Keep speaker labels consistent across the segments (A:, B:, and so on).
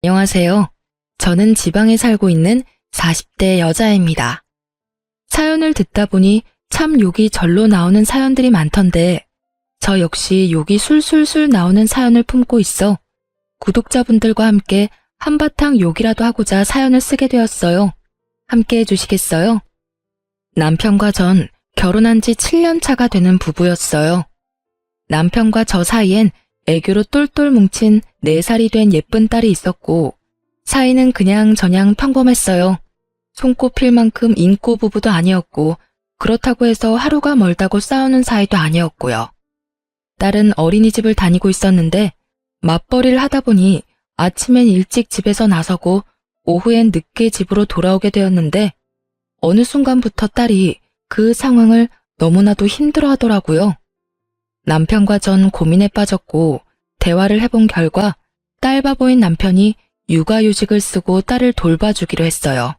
A: 안녕하세요. 저는 지방에 살고 있는 40대 여자입니다. 사연을 듣다 보니 참 욕이 절로 나오는 사연들이 많던데 저 역시 욕이 술술술 나오는 사연을 품고 있어 구독자분들과 함께 한바탕 욕이라도 하고자 사연을 쓰게 되었어요. 함께 해주시겠어요? 남편과 전 결혼한 지 7년 차가 되는 부부였어요. 남편과 저 사이엔 애교로 똘똘 뭉친 4살이 된 예쁜 딸이 있었고 사이는 그냥저냥 평범했어요. 손꼽힐 만큼 인고 부부도 아니었고 그렇다고 해서 하루가 멀다고 싸우는 사이도 아니었고요. 딸은 어린이집을 다니고 있었는데 맞벌이를 하다 보니 아침엔 일찍 집에서 나서고 오후엔 늦게 집으로 돌아오게 되었는데 어느 순간부터 딸이 그 상황을 너무나도 힘들어하더라고요. 남편과 전 고민에 빠졌고 대화를 해본 결과 딸 바보인 남편이 육아휴직을 쓰고 딸을 돌봐주기로 했어요.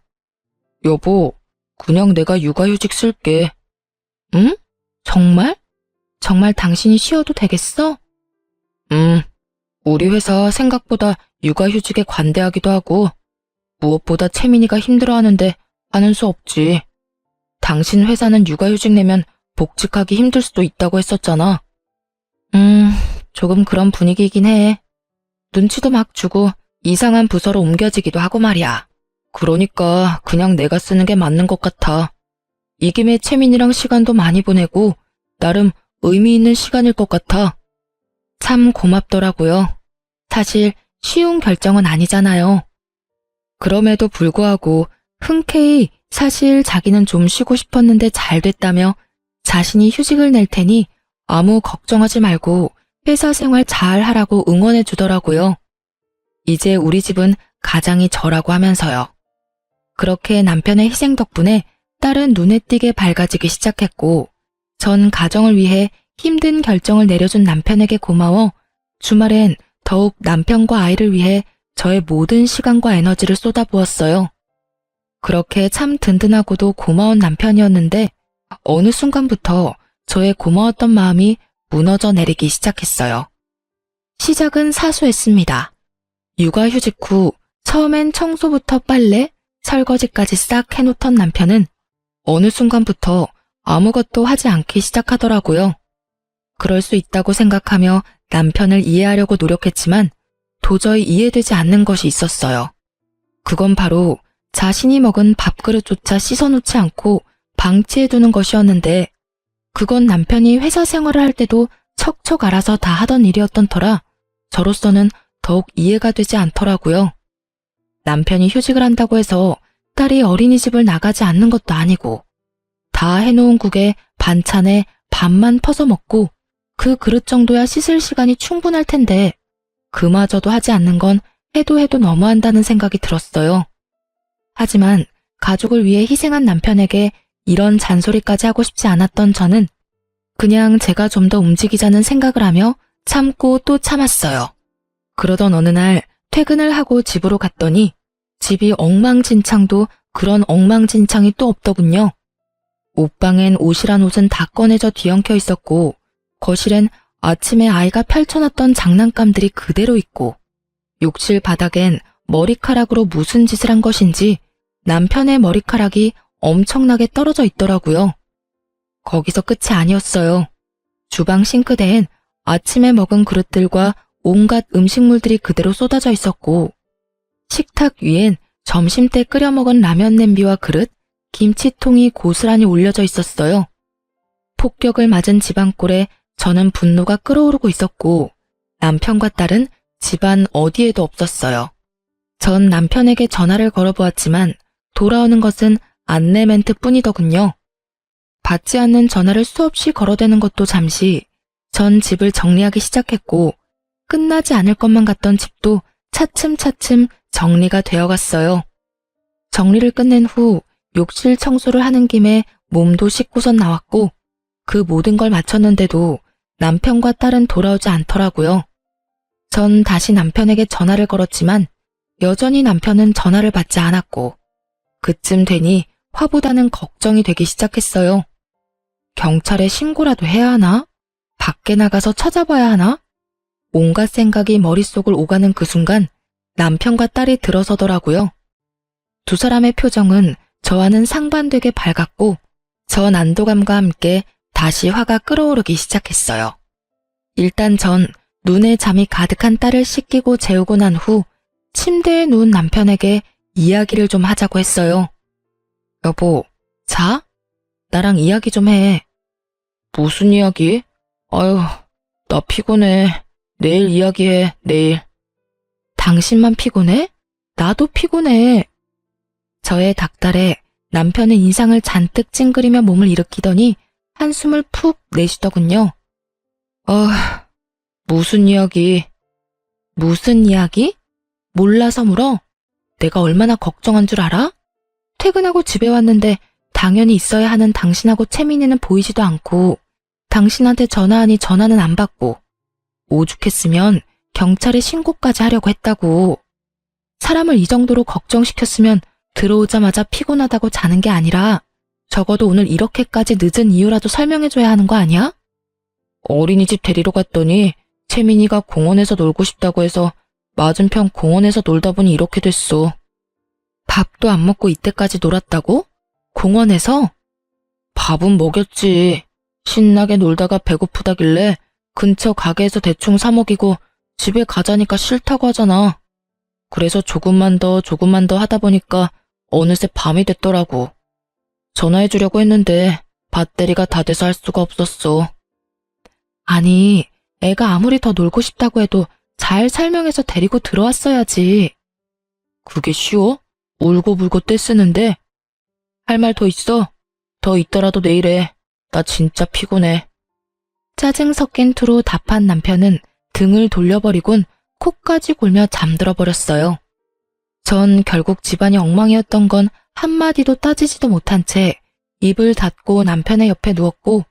A: 여보, 그냥 내가 육아휴직 쓸게. 응? 정말? 정말 당신이 쉬어도 되겠어? 우리 회사 생각보다 육아휴직에 관대하기도 하고 무엇보다 채민이가 힘들어하는데 하는 수 없지. 당신 회사는 육아휴직 내면 복직하기 힘들 수도 있다고 했었잖아. 조금 그런 분위기이긴 해. 눈치도 막 주고 이상한 부서로 옮겨지기도 하고 말이야. 그러니까 그냥 내가 쓰는 게 맞는 것 같아. 이 김에 채민이랑 시간도 많이 보내고 나름 의미 있는 시간일 것 같아. 참 고맙더라고요. 사실 쉬운 결정은 아니잖아요. 그럼에도 불구하고 흔쾌히 사실 자기는 좀 쉬고 싶었는데 잘 됐다며 자신이 휴직을 낼 테니 아무 걱정하지 말고 회사 생활 잘 하라고 응원해 주더라고요. 이제 우리 집은 가장이 저라고 하면서요. 그렇게 남편의 희생 덕분에 딸은 눈에 띄게 밝아지기 시작했고 전 가정을 위해 힘든 결정을 내려준 남편에게 고마워 주말엔 더욱 남편과 아이를 위해 저의 모든 시간과 에너지를 쏟아부었어요. 그렇게 참 든든하고도 고마운 남편이었는데 어느 순간부터 저의 고마웠던 마음이 무너져 내리기 시작했어요. 시작은 사소했습니다. 육아휴직 후 처음엔 청소부터 빨래, 설거지까지 싹 해놓던 남편은 어느 순간부터 아무것도 하지 않기 시작하더라고요. 그럴 수 있다고 생각하며 남편을 이해하려고 노력했지만 도저히 이해되지 않는 것이 있었어요. 그건 바로 자신이 먹은 밥그릇조차 씻어놓지 않고 방치해두는 것이었는데 그건 남편이 회사 생활을 할 때도 척척 알아서 다 하던 일이었던 터라 저로서는 더욱 이해가 되지 않더라고요. 남편이 휴직을 한다고 해서 딸이 어린이집을 나가지 않는 것도 아니고 다 해놓은 국에 반찬에 밥만 퍼서 먹고 그 그릇 정도야 씻을 시간이 충분할 텐데 그마저도 하지 않는 건 해도 너무한다는 생각이 들었어요. 하지만 가족을 위해 희생한 남편에게 이런 잔소리까지 하고 싶지 않았던 저는 그냥 제가 좀 더 움직이자는 생각을 하며 참고 또 참았어요. 그러던 어느 날 퇴근을 하고 집으로 갔더니 집이 엉망진창도 그런 엉망진창이 또 없더군요. 옷방엔 옷이란 옷은 다 꺼내져 뒤엉켜 있었고 거실엔 아침에 아이가 펼쳐놨던 장난감들이 그대로 있고 욕실 바닥엔 머리카락으로 무슨 짓을 한 것인지 남편의 머리카락이 엄청나게 떨어져 있더라고요. 거기서 끝이 아니었어요. 주방 싱크대엔 아침에 먹은 그릇들과 온갖 음식물들이 그대로 쏟아져 있었고 식탁 위엔 점심때 끓여 먹은 라면 냄비와 그릇, 김치통이 고스란히 올려져 있었어요. 폭격을 맞은 집안꼴에 저는 분노가 끓어오르고 있었고 남편과 딸은 집안 어디에도 없었어요. 전 남편에게 전화를 걸어보았지만 돌아오는 것은 안내 멘트 뿐이더군요. 받지 않는 전화를 수없이 걸어대는 것도 잠시 전 집을 정리하기 시작했고 끝나지 않을 것만 같던 집도 차츰차츰 정리가 되어갔어요. 정리를 끝낸 후 욕실 청소를 하는 김에 몸도 씻고선 나왔고 그 모든 걸 마쳤는데도 남편과 딸은 돌아오지 않더라고요. 전 다시 남편에게 전화를 걸었지만 여전히 남편은 전화를 받지 않았고 그쯤 되니 화보다는 걱정이 되기 시작했어요. 경찰에 신고라도 해야 하나? 밖에 나가서 찾아봐야 하나? 온갖 생각이 머릿속을 오가는 그 순간 남편과 딸이 들어서더라고요. 두 사람의 표정은 저와는 상반되게 밝았고 전 안도감과 함께 다시 화가 끓어오르기 시작했어요. 일단 전 눈에 잠이 가득한 딸을 씻기고 재우고 난 후 침대에 누운 남편에게 이야기를 좀 하자고 했어요. 여보, 자? 나랑 이야기 좀 해. 무슨 이야기? 아유, 나 피곤해. 내일 이야기해, 내일. 당신만 피곤해? 나도 피곤해. 저의 닥달에 남편은 인상을 잔뜩 찡그리며 몸을 일으키더니 한숨을 푹 내쉬더군요. 무슨 이야기? 무슨 이야기? 몰라서 물어? 내가 얼마나 걱정한 줄 알아? 퇴근하고 집에 왔는데 당연히 있어야 하는 당신하고 채민이는 보이지도 않고 당신한테 전화하니 전화는 안 받고 오죽했으면 경찰에 신고까지 하려고 했다고. 사람을 이 정도로 걱정시켰으면 들어오자마자 피곤하다고 자는 게 아니라 적어도 오늘 이렇게까지 늦은 이유라도 설명해줘야 하는 거 아니야? 어린이집 데리러 갔더니 채민이가 공원에서 놀고 싶다고 해서 맞은편 공원에서 놀다 보니 이렇게 됐어. 밥도 안 먹고 이때까지 놀았다고? 공원에서? 밥은 먹였지. 신나게 놀다가 배고프다길래 근처 가게에서 대충 사 먹이고 집에 가자니까 싫다고 하잖아. 그래서 조금만 더 하다 보니까 어느새 밤이 됐더라고. 전화해주려고 했는데 배터리가 다 돼서 할 수가 없었어. 아니, 애가 아무리 더 놀고 싶다고 해도 잘 설명해서 데리고 들어왔어야지. 그게 쉬워? 울고불고 떼쓰는데? 할 말 더 있어? 더 있더라도 내일 해. 나 진짜 피곤해. 짜증 섞인 투로 답한 남편은 등을 돌려버리곤 코까지 골며 잠들어 버렸어요. 전 결국 집안이 엉망이었던 건 한마디도 따지지도 못한 채 입을 닫고 남편의 옆에 누웠고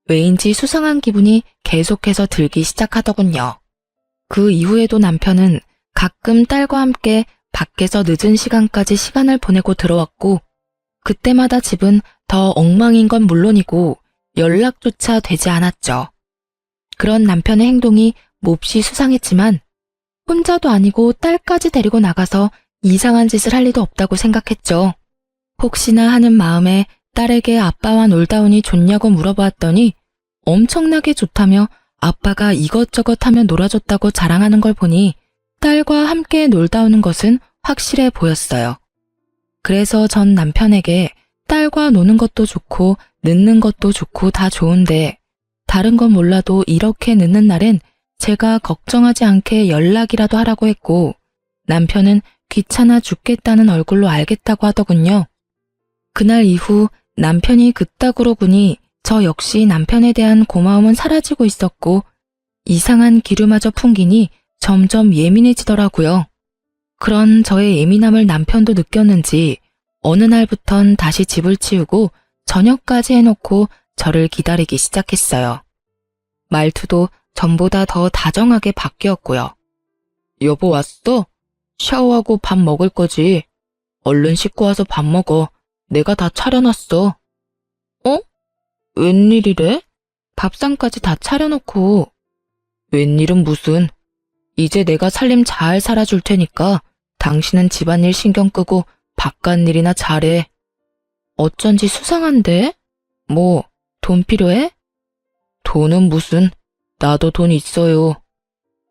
A: 왜인지 수상한 기분이 계속해서 들기 시작하더군요. 그 이후에도 남편은 가끔 딸과 함께 밖에서 늦은 시간까지 시간을 보내고 들어왔고 그때마다 집은 더 엉망인 건 물론이고 연락조차 되지 않았죠. 그런 남편의 행동이 몹시 수상했지만 혼자도 아니고 딸까지 데리고 나가서 이상한 짓을 할 리도 없다고 생각했죠. 혹시나 하는 마음에 딸에게 아빠와 놀다 오니 좋냐고 물어보았더니 엄청나게 좋다며 아빠가 이것저것 하며 놀아줬다고 자랑하는 걸 보니 딸과 함께 놀다 오는 것은 확실해 보였어요. 그래서 전 남편에게 딸과 노는 것도 좋고 늦는 것도 좋고 다 좋은데 다른 건 몰라도 이렇게 늦는 날엔 제가 걱정하지 않게 연락이라도 하라고 했고 남편은 귀찮아 죽겠다는 얼굴로 알겠다고 하더군요. 그날 이후 남편이 그따구로 구니 저 역시 남편에 대한 고마움은 사라지고 있었고 이상한 기류마저 풍기니 점점 예민해지더라고요. 그런 저의 예민함을 남편도 느꼈는지 어느 날부턴 다시 집을 치우고 저녁까지 해놓고 저를 기다리기 시작했어요. 말투도 전보다 더 다정하게 바뀌었고요. 여보 왔어? 샤워하고 밥 먹을 거지. 얼른 씻고 와서 밥 먹어. 내가 다 차려놨어. 어? 웬일이래? 밥상까지 다 차려놓고. 웬일은 무슨. 이제 내가 살림 잘 살아줄 테니까 당신은 집안일 신경 끄고 바깥일이나 잘해. 어쩐지 수상한데? 뭐, 돈 필요해? 돈은 무슨, 나도 돈 있어요.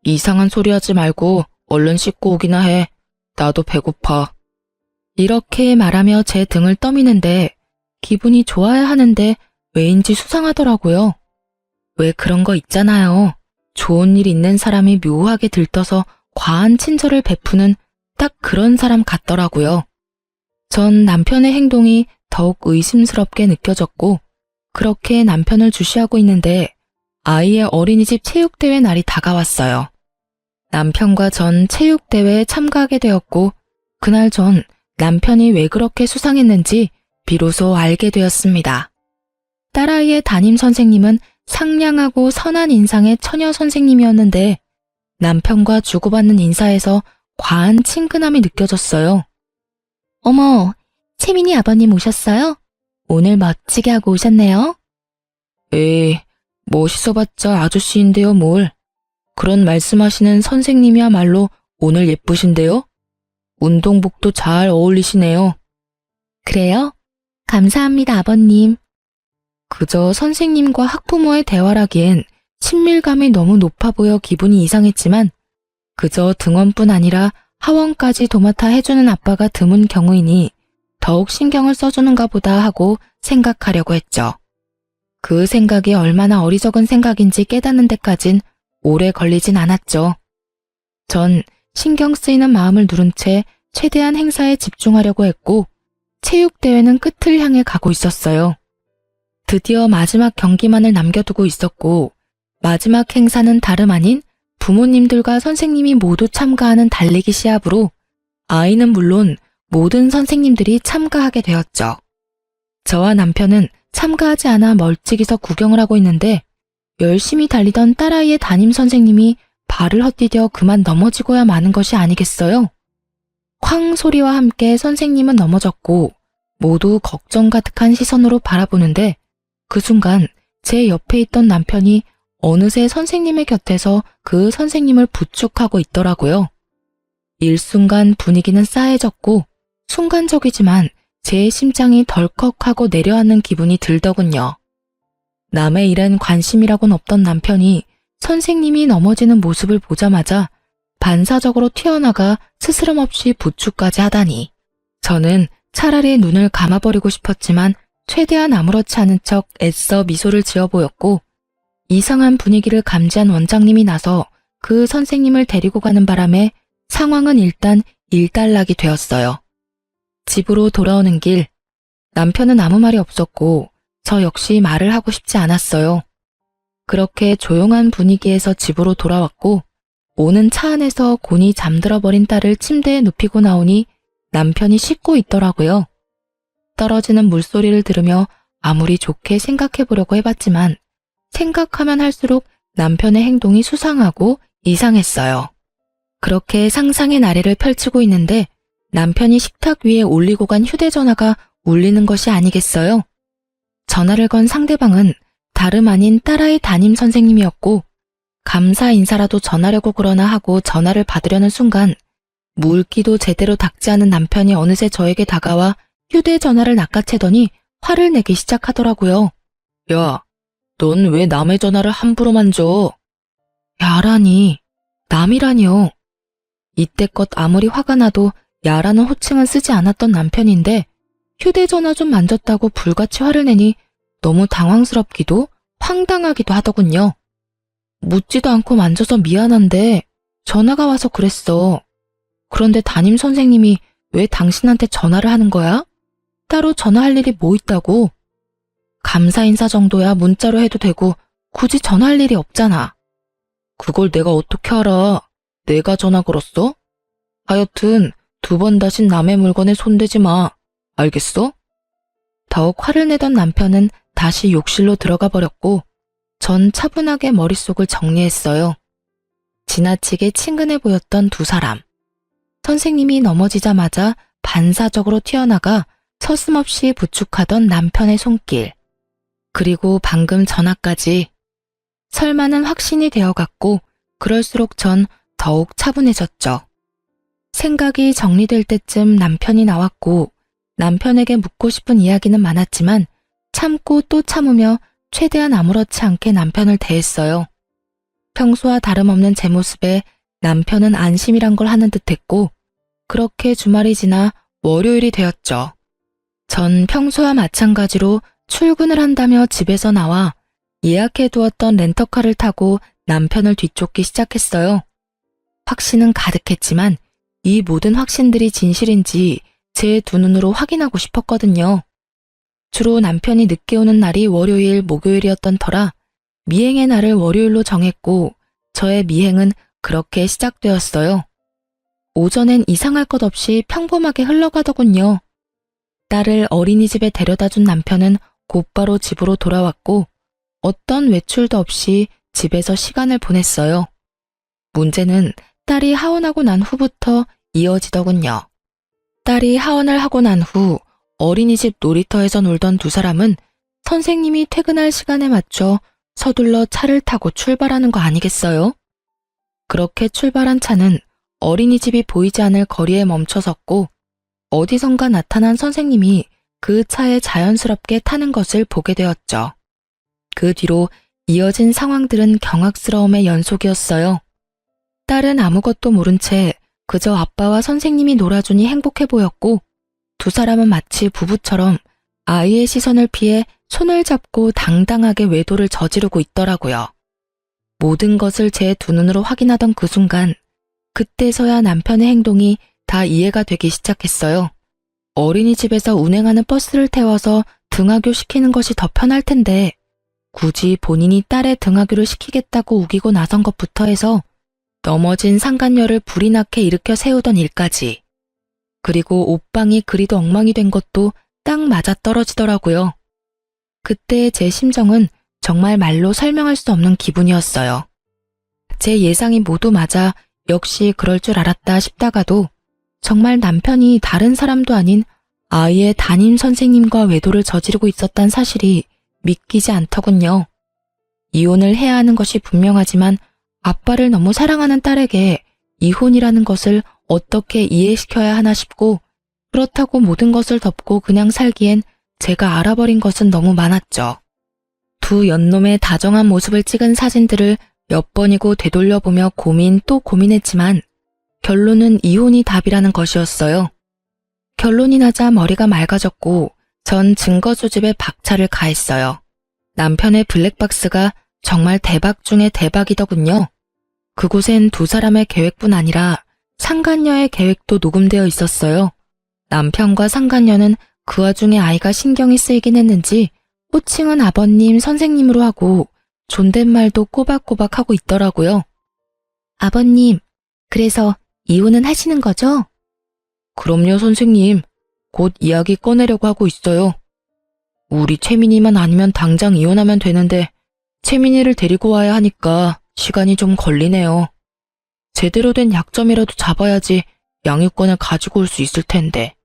A: 이상한 소리 하지 말고 얼른 씻고 오기나 해. 나도 배고파. 이렇게 말하며 제 등을 떠미는데 기분이 좋아야 하는데 왜인지 수상하더라고요. 왜 그런 거 있잖아요. 좋은 일 있는 사람이 묘하게 들떠서 과한 친절을 베푸는 딱 그런 사람 같더라고요. 전 남편의 행동이 더욱 의심스럽게 느껴졌고 그렇게 남편을 주시하고 있는데 아이의 어린이집 체육대회 날이 다가왔어요. 남편과 전 체육대회에 참가하게 되었고 그날 전 남편이 왜 그렇게 수상했는지 비로소 알게 되었습니다. 딸아이의 담임 선생님은 상냥하고 선한 인상의 처녀 선생님이었는데 남편과 주고받는 인사에서 과한 친근함이 느껴졌어요. 어머, 채민이 아버님 오셨어요? 오늘 멋지게 하고 오셨네요. 에이, 멋있어봤자 아저씨인데요 뭘. 그런 말씀하시는 선생님이야말로 오늘 예쁘신데요? 운동복도 잘 어울리시네요. 그래요? 감사합니다, 아버님. 그저 선생님과 학부모의 대화라기엔 친밀감이 너무 높아 보여 기분이 이상했지만 그저 등원뿐 아니라 하원까지 도맡아 해주는 아빠가 드문 경우이니 더욱 신경을 써주는가 보다 하고 생각하려고 했죠. 그 생각이 얼마나 어리석은 생각인지 깨닫는 데까진 오래 걸리진 않았죠. 전 신경 쓰이는 마음을 누른 채 최대한 행사에 집중하려고 했고 체육대회는 끝을 향해 가고 있었어요. 드디어 마지막 경기만을 남겨두고 있었고 마지막 행사는 다름 아닌 부모님들과 선생님이 모두 참가하는 달리기 시합으로 아이는 물론 모든 선생님들이 참가하게 되었죠. 저와 남편은 참가하지 않아 멀찍이서 구경을 하고 있는데 열심히 달리던 딸아이의 담임 선생님이 발을 헛디뎌 그만 넘어지고야 마는 것이 아니겠어요? 쾅 소리와 함께 선생님은 넘어졌고 모두 걱정 가득한 시선으로 바라보는데 그 순간 제 옆에 있던 남편이 어느새 선생님의 곁에서 그 선생님을 부축하고 있더라고요. 일순간 분위기는 싸해졌고 순간적이지만 제 심장이 덜컥하고 내려앉는 기분이 들더군요. 남의 일엔 관심이라곤 없던 남편이 선생님이 넘어지는 모습을 보자마자 반사적으로 튀어나가 스스럼 없이 부축까지 하다니. 저는 차라리 눈을 감아버리고 싶었지만 최대한 아무렇지 않은 척 애써 미소를 지어 보였고 이상한 분위기를 감지한 원장님이 나서 그 선생님을 데리고 가는 바람에 상황은 일단 일단락이 되었어요. 집으로 돌아오는 길, 남편은 아무 말이 없었고 저 역시 말을 하고 싶지 않았어요. 그렇게 조용한 분위기에서 집으로 돌아왔고 오는 차 안에서 곤히 잠들어버린 딸을 침대에 눕히고 나오니 남편이 씻고 있더라고요. 떨어지는 물소리를 들으며 아무리 좋게 생각해보려고 해봤지만 생각하면 할수록 남편의 행동이 수상하고 이상했어요. 그렇게 상상의 나래를 펼치고 있는데 남편이 식탁 위에 올리고 간 휴대전화가 울리는 것이 아니겠어요? 전화를 건 상대방은 다름 아닌 딸아이 담임 선생님이었고 감사 인사라도 전하려고 그러나 하고 전화를 받으려는 순간 물기도 제대로 닦지 않은 남편이 어느새 저에게 다가와 휴대전화를 낚아채더니 화를 내기 시작하더라고요. 야, 넌 왜 남의 전화를 함부로 만져? 야라니, 남이라니요. 이때껏 아무리 화가 나도 야라는 호칭은 쓰지 않았던 남편인데 휴대전화 좀 만졌다고 불같이 화를 내니 너무 당황스럽기도 황당하기도 하더군요. 묻지도 않고 만져서 미안한데 전화가 와서 그랬어. 그런데 담임 선생님이 왜 당신한테 전화를 하는 거야? 따로 전화할 일이 뭐 있다고? 감사 인사 정도야 문자로 해도 되고 굳이 전화할 일이 없잖아. 그걸 내가 어떻게 알아? 내가 전화 걸었어? 하여튼 2번 다신 남의 물건에 손대지 마. 알겠어? 더욱 화를 내던 남편은 다시 욕실로 들어가 버렸고 전 차분하게 머릿속을 정리했어요. 지나치게 친근해 보였던 두 사람. 선생님이 넘어지자마자 반사적으로 튀어나가 서슴없이 부축하던 남편의 손길. 그리고 방금 전화까지. 설마는 확신이 되어갔고 그럴수록 전 더욱 차분해졌죠. 생각이 정리될 때쯤 남편이 나왔고 남편에게 묻고 싶은 이야기는 많았지만 참고 또 참으며 최대한 아무렇지 않게 남편을 대했어요. 평소와 다름없는 제 모습에 남편은 안심이란 걸 하는 듯했고 그렇게 주말이 지나 월요일이 되었죠. 전 평소와 마찬가지로 출근을 한다며 집에서 나와 예약해두었던 렌터카를 타고 남편을 뒤쫓기 시작했어요. 확신은 가득했지만 이 모든 확신들이 진실인지 제 두 눈으로 확인하고 싶었거든요. 주로 남편이 늦게 오는 날이 월요일, 목요일이었던 터라 미행의 날을 월요일로 정했고 저의 미행은 그렇게 시작되었어요. 오전엔 이상할 것 없이 평범하게 흘러가더군요. 딸을 어린이집에 데려다준 남편은 곧바로 집으로 돌아왔고 어떤 외출도 없이 집에서 시간을 보냈어요. 문제는 딸이 하원하고 난 후부터 이어지더군요. 딸이 하원을 하고 난 후 어린이집 놀이터에서 놀던 두 사람은 선생님이 퇴근할 시간에 맞춰 서둘러 차를 타고 출발하는 거 아니겠어요? 그렇게 출발한 차는 어린이집이 보이지 않을 거리에 멈춰섰고 어디선가 나타난 선생님이 그 차에 자연스럽게 타는 것을 보게 되었죠. 그 뒤로 이어진 상황들은 경악스러움의 연속이었어요. 딸은 아무것도 모른 채 그저 아빠와 선생님이 놀아주니 행복해 보였고 두 사람은 마치 부부처럼 아이의 시선을 피해 손을 잡고 당당하게 외도를 저지르고 있더라고요. 모든 것을 제 두 눈으로 확인하던 그 순간 그때서야 남편의 행동이 다 이해가 되기 시작했어요. 어린이집에서 운행하는 버스를 태워서 등하교 시키는 것이 더 편할 텐데 굳이 본인이 딸의 등하교를 시키겠다고 우기고 나선 것부터 해서 넘어진 상간녀를 불이 나게 일으켜 세우던 일까지. 그리고 옷방이 그리도 엉망이 된 것도 딱 맞아떨어지더라고요. 그때의 제 심정은 정말 말로 설명할 수 없는 기분이었어요. 제 예상이 모두 맞아 역시 그럴 줄 알았다 싶다가도 정말 남편이 다른 사람도 아닌 아이의 담임 선생님과 외도를 저지르고 있었단 사실이 믿기지 않더군요. 이혼을 해야 하는 것이 분명하지만 아빠를 너무 사랑하는 딸에게 이혼이라는 것을 어떻게 이해시켜야 하나 싶고 그렇다고 모든 것을 덮고 그냥 살기엔 제가 알아버린 것은 너무 많았죠. 두 연놈의 다정한 모습을 찍은 사진들을 몇 번이고 되돌려보며 고민 또 고민했지만 결론은 이혼이 답이라는 것이었어요. 결론이 나자 머리가 맑아졌고 전 증거 수집에 박차를 가했어요. 남편의 블랙박스가 정말 대박 중에 대박이더군요. 그곳엔 두 사람의 계획뿐 아니라 상간녀의 계획도 녹음되어 있었어요. 남편과 상간녀는 그 와중에 아이가 신경이 쓰이긴 했는지 호칭은 아버님, 선생님으로 하고 존댓말도 꼬박꼬박 하고 있더라고요. 아버님, 그래서 이혼은 하시는 거죠? 그럼요, 선생님. 곧 이야기 꺼내려고 하고 있어요. 우리 채민이만 아니면 당장 이혼하면 되는데 채민이를 데리고 와야 하니까 시간이 좀 걸리네요. 제대로 된 약점이라도 잡아야지 양육권을 가지고 올 수 있을 텐데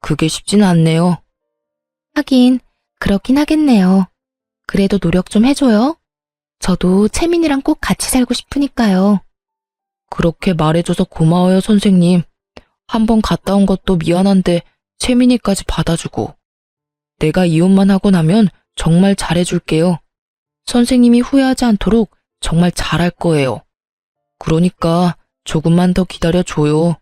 A: 그게 쉽지는 않네요. 하긴 그렇긴 하겠네요. 그래도 노력 좀 해줘요. 저도 채민이랑 꼭 같이 살고 싶으니까요. 그렇게 말해줘서 고마워요, 선생님. 한번 갔다 온 것도 미안한데 채민이까지 받아주고. 내가 이혼만 하고 나면 정말 잘해줄게요. 선생님이 후회하지 않도록 정말 잘할 거예요. 그러니까 조금만 더 기다려줘요.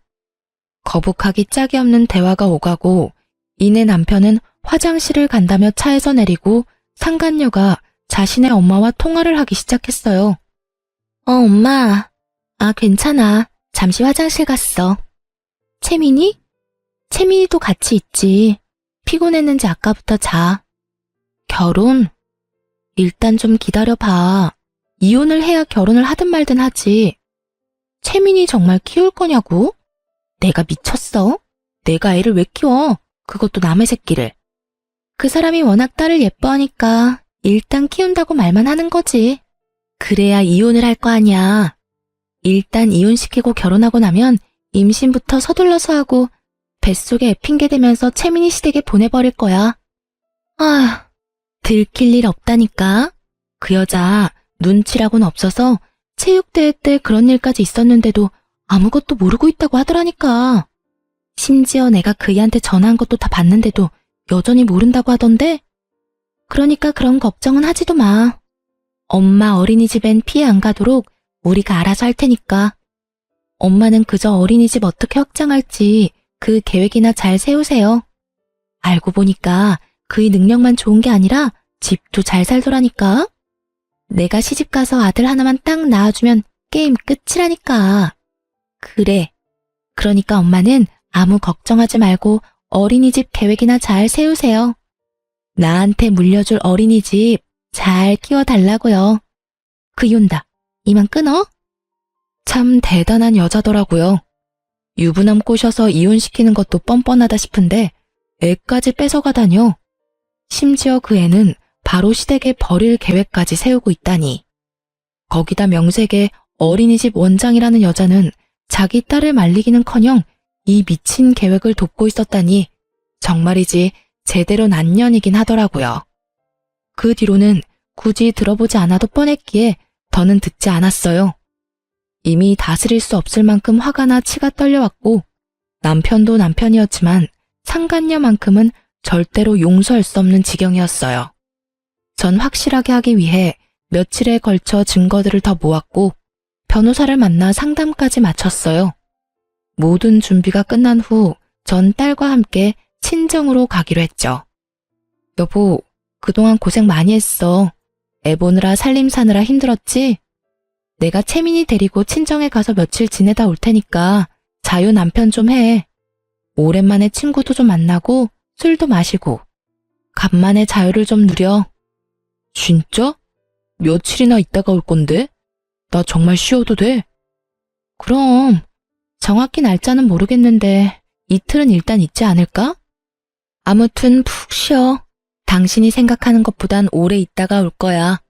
A: 거북하기 짝이 없는 대화가 오가고 이내 남편은 화장실을 간다며 차에서 내리고 상간녀가 자신의 엄마와 통화를 하기 시작했어요. 엄마. 괜찮아. 잠시 화장실 갔어. 채민이? 채민이도 같이 있지. 피곤했는지 아까부터 자. 결혼? 일단 좀 기다려봐. 이혼을 해야 결혼을 하든 말든 하지. 채민이 정말 키울 거냐고? 내가 미쳤어? 내가 애를 왜 키워? 그것도 남의 새끼를. 그 사람이 워낙 딸을 예뻐하니까 일단 키운다고 말만 하는 거지. 그래야 이혼을 할 거 아니야. 일단 이혼시키고 결혼하고 나면 임신부터 서둘러서 하고 뱃속에 애 핑계 대면서 채민이 시댁에 보내버릴 거야. 들킬 일 없다니까. 그 여자 눈치라고는 없어서 체육대회 때 그런 일까지 있었는데도 아무것도 모르고 있다고 하더라니까. 심지어 내가 그이한테 전화한 것도 다 봤는데도 여전히 모른다고 하던데? 그러니까 그런 걱정은 하지도 마. 엄마 어린이집엔 피해 안 가도록 우리가 알아서 할 테니까. 엄마는 그저 어린이집 어떻게 확장할지 그 계획이나 잘 세우세요. 알고 보니까 그의 능력만 좋은 게 아니라 집도 잘 살더라니까. 내가 시집가서 아들 하나만 딱 낳아주면 게임 끝이라니까. 그래. 그러니까 엄마는 아무 걱정하지 말고 어린이집 계획이나 잘 세우세요. 나한테 물려줄 어린이집 잘 키워달라고요. 그이 온다. 이만 끊어? 참 대단한 여자더라고요. 유부남 꼬셔서 이혼시키는 것도 뻔뻔하다 싶은데 애까지 뺏어가다뇨. 심지어 그 애는 바로 시댁에 버릴 계획까지 세우고 있다니. 거기다 명색에 어린이집 원장이라는 여자는 자기 딸을 말리기는커녕 이 미친 계획을 돕고 있었다니 정말이지 제대로 난년이긴 하더라고요. 그 뒤로는 굳이 들어보지 않아도 뻔했기에 더는 듣지 않았어요. 이미 다스릴 수 없을 만큼 화가 나 치가 떨려왔고 남편도 남편이었지만 상간녀만큼은 절대로 용서할 수 없는 지경이었어요. 전 확실하게 하기 위해 며칠에 걸쳐 증거들을 더 모았고 변호사를 만나 상담까지 마쳤어요. 모든 준비가 끝난 후 전 딸과 함께 친정으로 가기로 했죠. 여보, 그동안 고생 많이 했어. 애 보느라 살림 사느라 힘들었지? 내가 채민이 데리고 친정에 가서 며칠 지내다 올 테니까 자유 남편 좀 해. 오랜만에 친구도 좀 만나고 술도 마시고 간만에 자유를 좀 누려. 진짜? 며칠이나 있다가 올 건데? 나 정말 쉬어도 돼? 그럼 정확히 날짜는 모르겠는데 이틀은 일단 있지 않을까? 아무튼 푹 쉬어. 당신이 생각하는 것보단 오래 있다가 올 거야.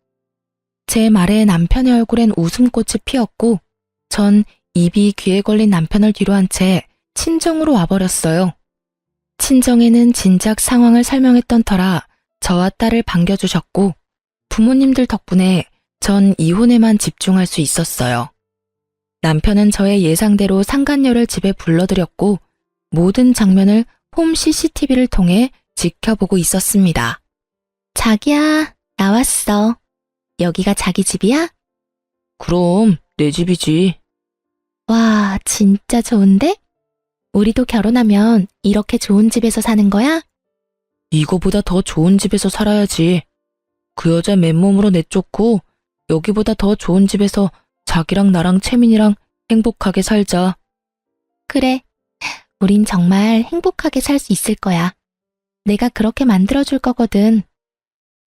A: 제 말에 남편의 얼굴엔 웃음꽃이 피었고 전 입이 귀에 걸린 남편을 뒤로한 채 친정으로 와버렸어요. 친정에는 진작 상황을 설명했던 터라 저와 딸을 반겨주셨고 부모님들 덕분에 전 이혼에만 집중할 수 있었어요. 남편은 저의 예상대로 상간녀를 집에 불러들였고 모든 장면을 홈 CCTV를 통해 지켜보고 있었습니다. 자기야, 나왔어. 여기가 자기 집이야? 그럼 내 집이지. 와, 진짜 좋은데? 우리도 결혼하면 이렇게 좋은 집에서 사는 거야? 이거보다 더 좋은 집에서 살아야지. 그 여자 맨몸으로 내쫓고 여기보다 더 좋은 집에서 자기랑 나랑 채민이랑 행복하게 살자. 그래. 우린 정말 행복하게 살 수 있을 거야. 내가 그렇게 만들어줄 거거든.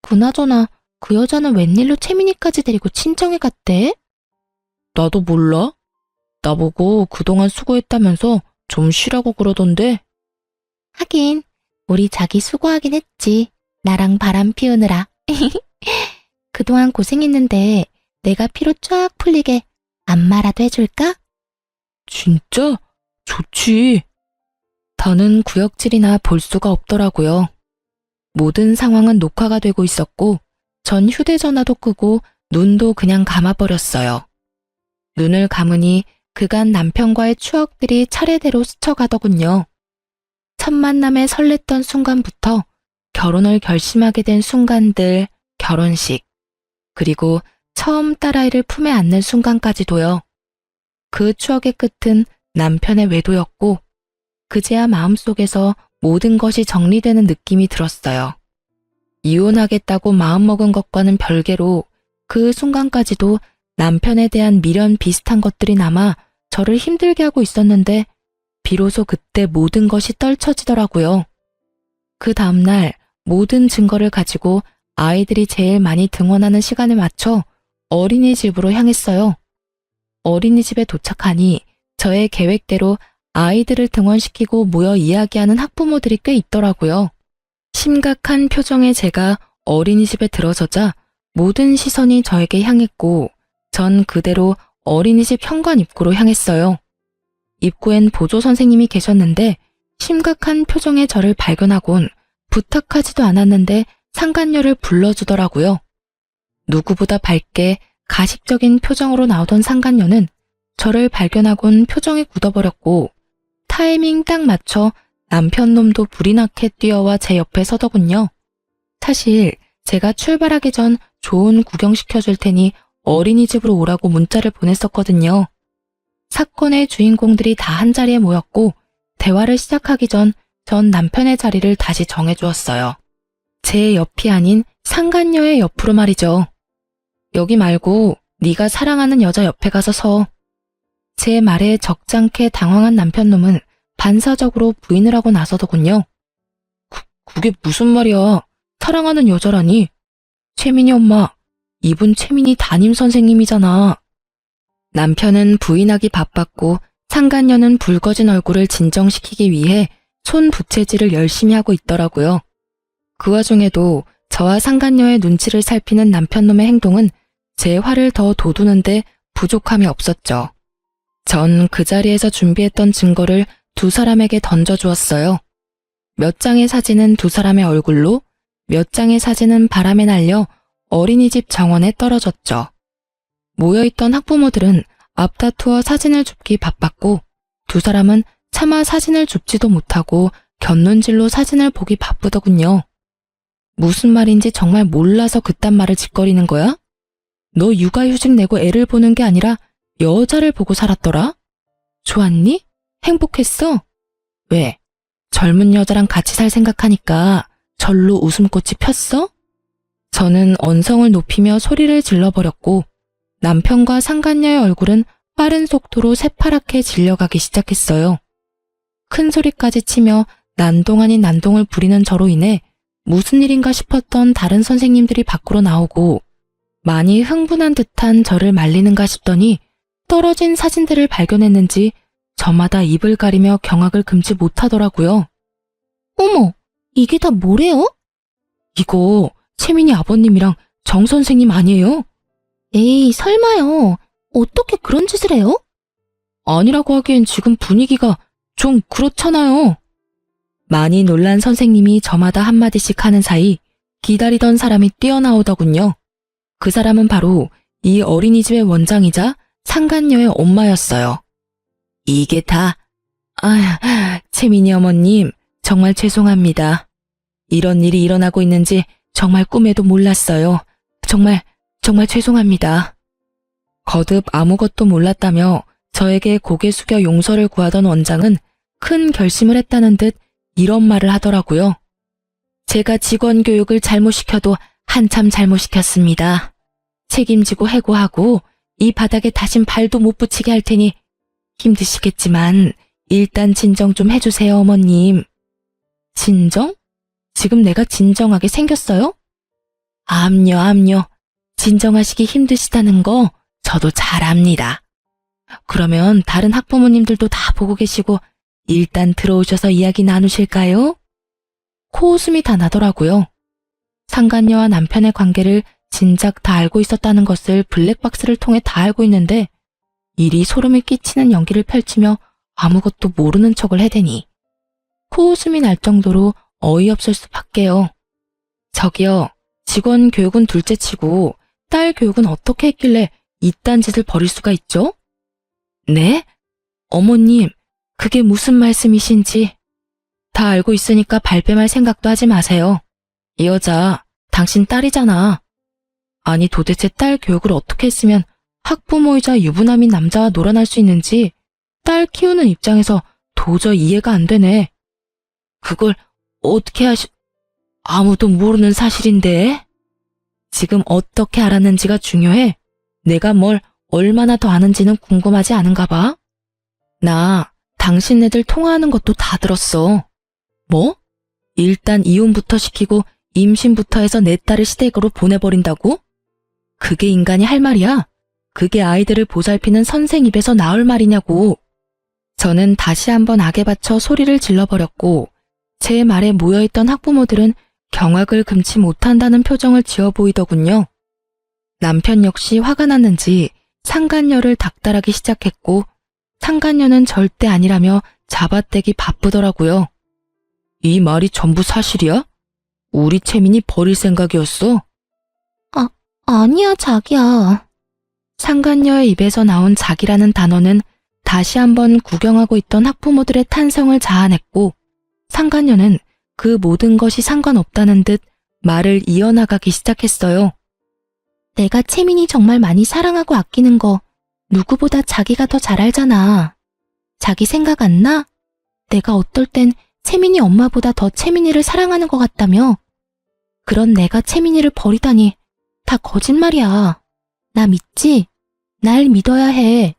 A: 그나저나 그 여자는 웬일로 채민이까지 데리고 친정에 갔대? 나도 몰라. 나보고 그동안 수고했다면서 좀 쉬라고 그러던데. 하긴 우리 자기 수고하긴 했지. 나랑 바람 피우느라. 그동안 고생했는데 내가 피로 쫙 풀리게 안마라도 해줄까? 진짜? 좋지. 더는 구역질이나 볼 수가 없더라고요. 모든 상황은 녹화가 되고 있었고 전 휴대전화도 끄고 눈도 그냥 감아버렸어요. 눈을 감으니 그간 남편과의 추억들이 차례대로 스쳐가더군요. 첫 만남에 설렜던 순간부터 결혼을 결심하게 된 순간들, 결혼식, 그리고 처음 딸아이를 품에 안는 순간까지도요. 그 추억의 끝은 남편의 외도였고 그제야 마음속에서 모든 것이 정리되는 느낌이 들었어요. 이혼하겠다고 마음먹은 것과는 별개로 그 순간까지도 남편에 대한 미련 비슷한 것들이 남아 저를 힘들게 하고 있었는데 비로소 그때 모든 것이 떨쳐지더라고요. 그 다음날 모든 증거를 가지고 아이들이 제일 많이 등원하는 시간에 맞춰 어린이집으로 향했어요. 어린이집에 도착하니 저의 계획대로 아이들을 등원시키고 모여 이야기하는 학부모들이 꽤 있더라고요. 심각한 표정의 제가 어린이집에 들어서자 모든 시선이 저에게 향했고 전 그대로 어린이집 현관 입구로 향했어요. 입구엔 보조 선생님이 계셨는데 심각한 표정의 저를 발견하곤 부탁하지도 않았는데 상간녀를 불러주더라고요. 누구보다 밝게 가식적인 표정으로 나오던 상간녀는 저를 발견하곤 표정이 굳어버렸고 타이밍 딱 맞춰 남편 놈도 불이 나게 뛰어와 제 옆에 서더군요. 사실 제가 출발하기 전 좋은 구경시켜줄 테니 어린이집으로 오라고 문자를 보냈었거든요. 사건의 주인공들이 다 한자리에 모였고 대화를 시작하기 전 남편의 자리를 다시 정해주었어요. 제 옆이 아닌 상간녀의 옆으로 말이죠. 여기 말고 네가 사랑하는 여자 옆에 가서 서. 제 말에 적잖게 당황한 남편놈은 반사적으로 부인을 하고 나서더군요. 그게 무슨 말이야. 사랑하는 여자라니. 채민이 엄마, 이분 채민이 담임 선생님이잖아. 남편은 부인하기 바빴고 상간녀는 붉어진 얼굴을 진정시키기 위해 손 부채질을 열심히 하고 있더라고요. 그 와중에도 저와 상간녀의 눈치를 살피는 남편놈의 행동은 제 화를 더 돋우는데 부족함이 없었죠. 전 그 자리에서 준비했던 증거를 두 사람에게 던져주었어요. 몇 장의 사진은 두 사람의 얼굴로, 몇 장의 사진은 바람에 날려 어린이집 정원에 떨어졌죠. 모여있던 학부모들은 앞다투어 사진을 줍기 바빴고 두 사람은 차마 사진을 줍지도 못하고 곁눈질로 사진을 보기 바쁘더군요. 무슨 말인지 정말 몰라서 그딴 말을 짓거리는 거야? 너 육아휴직 내고 애를 보는 게 아니라 여자를 보고 살았더라? 좋았니? 행복했어? 왜? 젊은 여자랑 같이 살 생각하니까 절로 웃음꽃이 폈어? 저는 언성을 높이며 소리를 질러버렸고 남편과 상간녀의 얼굴은 빠른 속도로 새파랗게 질려가기 시작했어요. 큰 소리까지 치며 난동 아닌 난동을 부리는 저로 인해 무슨 일인가 싶었던 다른 선생님들이 밖으로 나오고 많이 흥분한 듯한 저를 말리는가 싶더니 떨어진 사진들을 발견했는지 저마다 입을 가리며 경악을 금치 못하더라고요. 어머, 이게 다 뭐래요? 이거 채민이 아버님이랑 정 선생님 아니에요? 에이, 설마요. 어떻게 그런 짓을 해요? 아니라고 하기엔 지금 분위기가 좀 그렇잖아요. 많이 놀란 선생님이 저마다 한마디씩 하는 사이 기다리던 사람이 뛰어나오더군요. 그 사람은 바로 이 어린이집의 원장이자 상간녀의 엄마였어요. 이게 다, 채민이 어머님, 정말 죄송합니다. 이런 일이 일어나고 있는지 정말 꿈에도 몰랐어요. 정말 죄송합니다. 거듭 아무것도 몰랐다며 저에게 고개 숙여 용서를 구하던 원장은 큰 결심을 했다는 듯 이런 말을 하더라고요. 제가 직원 교육을 잘못시켜도 한참 잘못시켰습니다. 책임지고 해고하고 이 바닥에 다신 발도 못 붙이게 할 테니 힘드시겠지만 일단 진정 좀 해주세요, 어머님. 진정? 지금 내가 진정하게 생겼어요? 암요. 진정하시기 힘드시다는 거 저도 잘 압니다. 그러면 다른 학부모님들도 다 보고 계시고 일단 들어오셔서 이야기 나누실까요? 코웃음이 다 나더라고요. 상간녀와 남편의 관계를 진작 다 알고 있었다는 것을 블랙박스를 통해 다 알고 있는데 이리 소름이 끼치는 연기를 펼치며 아무것도 모르는 척을 해대니 코웃음이 날 정도로 어이없을 수밖에요. 저기요, 직원 교육은 둘째치고 딸 교육은 어떻게 했길래 이딴 짓을 벌일 수가 있죠? 네? 어머님, 그게 무슨 말씀이신지. 다 알고 있으니까 발뺌할 생각도 하지 마세요. 이 여자, 당신 딸이잖아. 아니 도대체 딸 교육을 어떻게 했으면 학부모이자 유부남인 남자와 놀아날 수 있는지 딸 키우는 입장에서 도저히 이해가 안 되네. 그걸 어떻게 아무도 모르는 사실인데? 지금 어떻게 알았는지가 중요해. 내가 뭘 얼마나 더 아는지는 궁금하지 않은가 봐. 나 당신네들 통화하는 것도 다 들었어. 뭐? 일단 이혼부터 시키고 임신부터 해서 내 딸을 시댁으로 보내버린다고? 그게 인간이 할 말이야? 그게 아이들을 보살피는 선생 입에서 나올 말이냐고. 저는 다시 한번 악에 받쳐 소리를 질러버렸고 제 말에 모여있던 학부모들은 경악을 금치 못한다는 표정을 지어 보이더군요. 남편 역시 화가 났는지 상간녀를 닥달하기 시작했고 상간녀는 절대 아니라며 잡아떼기 바쁘더라고요. 이 말이 전부 사실이야? 우리 채민이 버릴 생각이었어? 아니야, 자기야. 상간녀의 입에서 나온 자기라는 단어는 다시 한번 구경하고 있던 학부모들의 탄성을 자아냈고 상간녀는 그 모든 것이 상관없다는 듯 말을 이어나가기 시작했어요. 내가 채민이 정말 많이 사랑하고 아끼는 거 누구보다 자기가 더 잘 알잖아. 자기 생각 안 나? 내가 어떨 땐 채민이 엄마보다 더 채민이를 사랑하는 것 같다며. 그런 내가 채민이를 버리다니 다 거짓말이야. 나 믿지? 날 믿어야 해.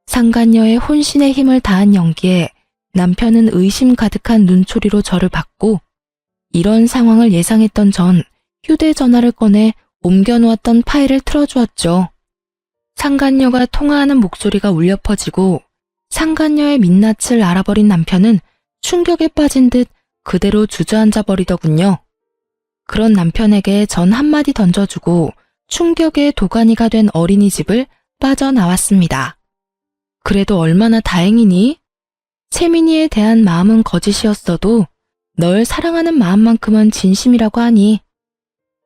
A: 상간녀의 혼신의 힘을 다한 연기에 남편은 의심 가득한 눈초리로 저를 봤고 이런 상황을 예상했던 전 휴대전화를 꺼내 옮겨놓았던 파일을 틀어주었죠. 상간녀가 통화하는 목소리가 울려 퍼지고 상간녀의 민낯을 알아버린 남편은 충격에 빠진 듯 그대로 주저앉아 버리더군요. 그런 남편에게 전 한마디 던져주고 충격의 도가니가 된 어린이집을 빠져나왔습니다. 그래도 얼마나 다행이니? 채민이에 대한 마음은 거짓이었어도 널 사랑하는 마음만큼은 진심이라고 하니.